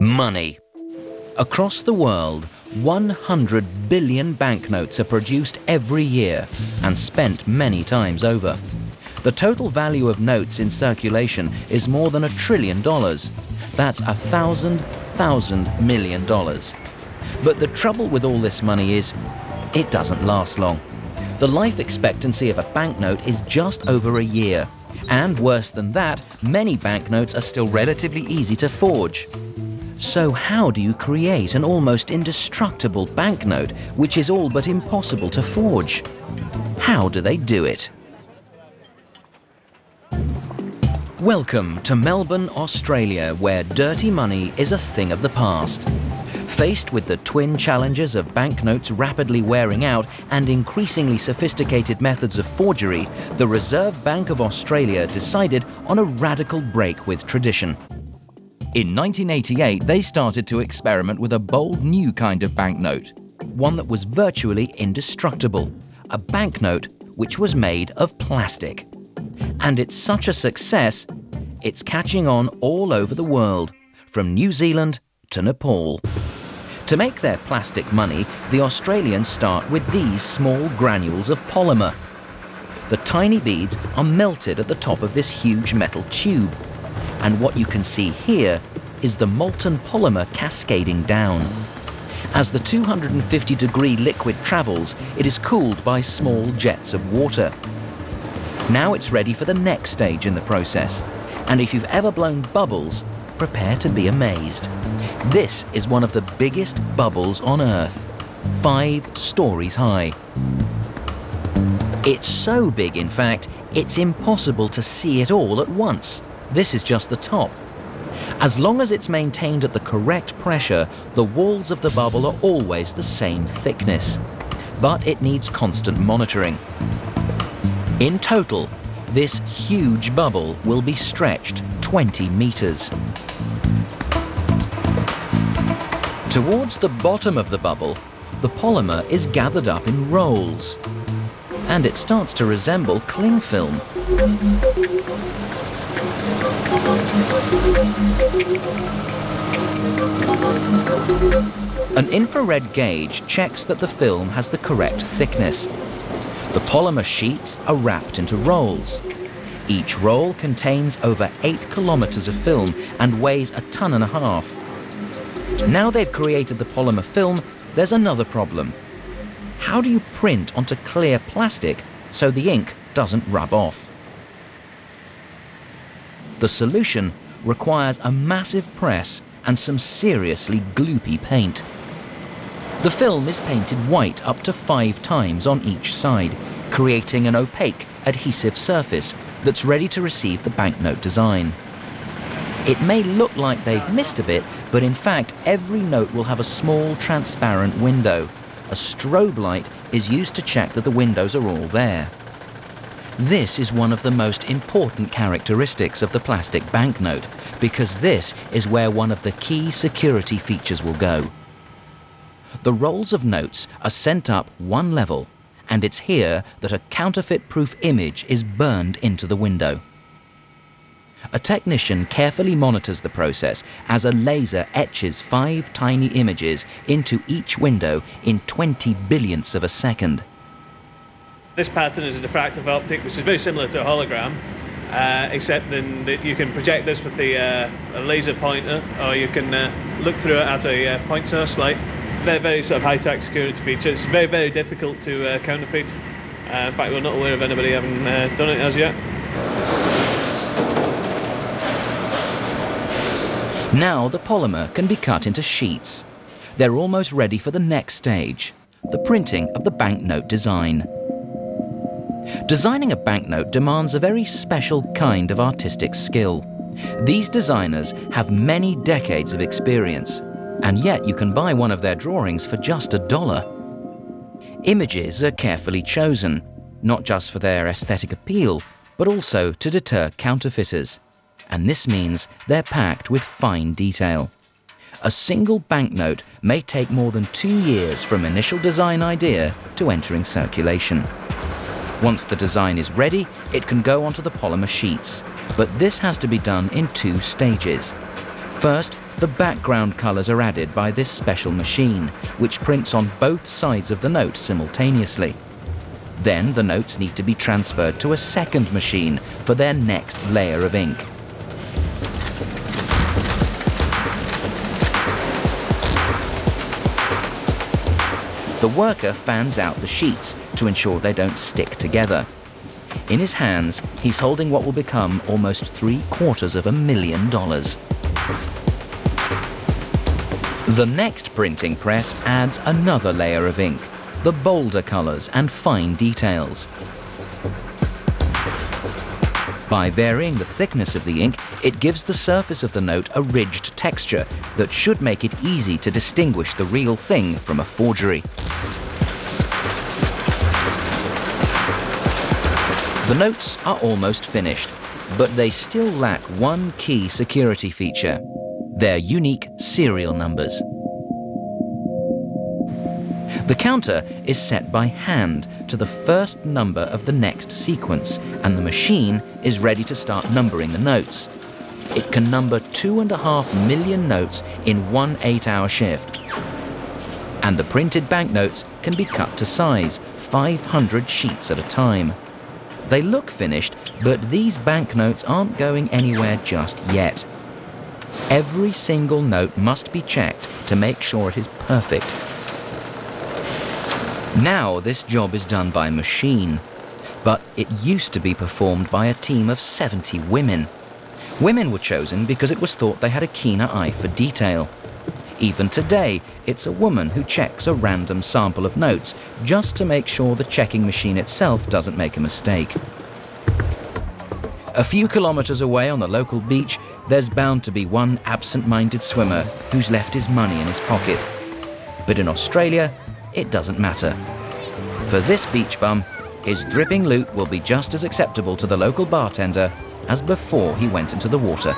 Money. Across the world, 100 billion banknotes are produced every year and spent many times over. The total value of notes in circulation is more than $1 trillion. That's $1,000 million. But the trouble with all this money is, it doesn't last long. The life expectancy of a banknote is just over a year. And worse than that, many banknotes are still relatively easy to forge. So how do you create an almost indestructible banknote which is all but impossible to forge? How do they do it? Welcome to Melbourne, Australia, where dirty money is a thing of the past. Faced with the twin challenges of banknotes rapidly wearing out and increasingly sophisticated methods of forgery, the Reserve Bank of Australia decided on a radical break with tradition. In 1988, they started to experiment with a bold new kind of banknote, one that was virtually indestructible, a banknote which was made of plastic. And it's such a success, it's catching on all over the world, from New Zealand to Nepal. To make their plastic money, the Australians start with these small granules of polymer. The tiny beads are melted at the top of this huge metal tube. And what you can see here is the molten polymer cascading down. As the 250-degree liquid travels, it is cooled by small jets of water. Now it's ready for the next stage in the process. And if you've ever blown bubbles, prepare to be amazed. This is one of the biggest bubbles on Earth, 5 stories high. It's so big, in fact, it's impossible to see it all at once. This is just the top. As long as it's maintained at the correct pressure, the walls of the bubble are always the same thickness. But it needs constant monitoring. In total, this huge bubble will be stretched 20 meters. Towards the bottom of the bubble, the polymer is gathered up in rolls, and it starts to resemble cling film. An infrared gauge checks that the film has the correct thickness. The polymer sheets are wrapped into rolls. Each roll contains over 8 kilometers of film and weighs 1.5 tons. Now they've created the polymer film, there's another problem. How do you print onto clear plastic so the ink doesn't rub off? The solution requires a massive press and some seriously gloopy paint. The film is painted white up to 5 times on each side, creating an opaque, adhesive surface that's ready to receive the banknote design. It may look like they've missed a bit, but in fact, every note will have a small transparent window. A strobe light is used to check that the windows are all there. This is one of the most important characteristics of the plastic banknote, because this is where one of the key security features will go. The rolls of notes are sent up one level, and it's here that a counterfeit-proof image is burned into the window. A technician carefully monitors the process as a laser etches 5 tiny images into each window in 20 billionths of a second. This pattern is a diffractive optic, which is very similar to a hologram, except then that you can project this with a laser pointer, or you can look through it at a point source light. Very sort of high-tech security feature. It's very, very difficult to counterfeit. In fact, we're not aware of anybody having done it as yet. Now the polymer can be cut into sheets. They're almost ready for the next stage, the printing of the banknote design. Designing a banknote demands a very special kind of artistic skill. These designers have many decades of experience, and yet you can buy one of their drawings for just $1. Images are carefully chosen, not just for their aesthetic appeal, but also to deter counterfeiters. And this means they're packed with fine detail. A single banknote may take more than 2 years from initial design idea to entering circulation. Once the design is ready, it can go onto the polymer sheets. But this has to be done in 2 stages. First, the background colours are added by this special machine, which prints on both sides of the note simultaneously. Then the notes need to be transferred to a second machine for their next layer of ink. The worker fans out the sheets to ensure they don't stick together. In his hands, he's holding what will become almost $750,000. The next printing press adds another layer of ink, the bolder colours and fine details. By varying the thickness of the ink, it gives the surface of the note a ridged texture that should make it easy to distinguish the real thing from a forgery. The notes are almost finished, but they still lack one key security feature: their unique serial numbers. The counter is set by hand to the first number of the next sequence, and the machine is ready to start numbering the notes. It can number 2.5 million notes in one 8-hour shift. And the printed banknotes can be cut to size, 500 sheets at a time. They look finished, but these banknotes aren't going anywhere just yet. Every single note must be checked to make sure it is perfect. Now this job is done by machine, but it used to be performed by a team of 70 women. Women were chosen because it was thought they had a keener eye for detail. Even today, it's a woman who checks a random sample of notes just to make sure the checking machine itself doesn't make a mistake. A few kilometers away on the local beach, there's bound to be one absent-minded swimmer who's left his money in his pocket. But in Australia, it doesn't matter. For this beach bum, his dripping loot will be just as acceptable to the local bartender as before he went into the water.